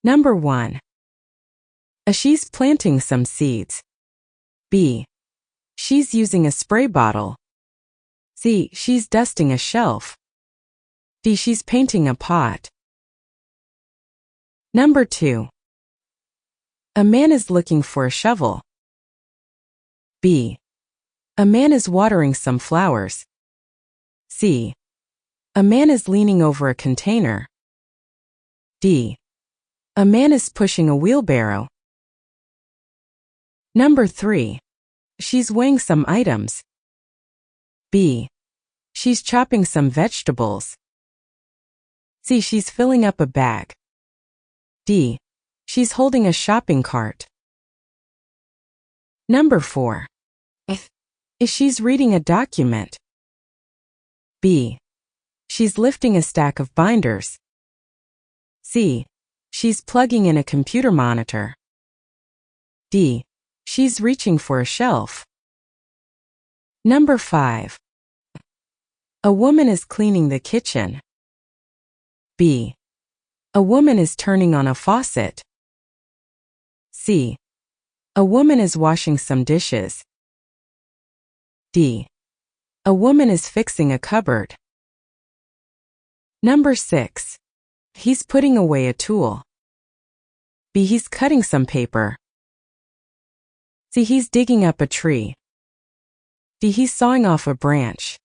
Number 1. A. She's planting some seeds. B. She's using a spray bottle. C. She's dusting a shelf. D. She's painting a pot. Number 2. A man is looking for a shovel. B. A man is watering some flowers. C. A man is leaning over a container. D. A man is pushing a wheelbarrow. Number 3. She's weighing some items. B. She's chopping some vegetables. C. She's filling up a bag. D. She's holding a shopping cart. Number 4. If she's reading a document. B. She's lifting a stack of binders. C. She's plugging in a computer monitor. D. She's reaching for a shelf. Number 5. A woman is cleaning the kitchen. B. A woman is turning on a faucet. C. A woman is washing some dishes. D. A woman is fixing a cupboard. Number 6. He's putting away a tool. B. He's cutting some paper. C. He's digging up a tree. D. He's sawing off a branch.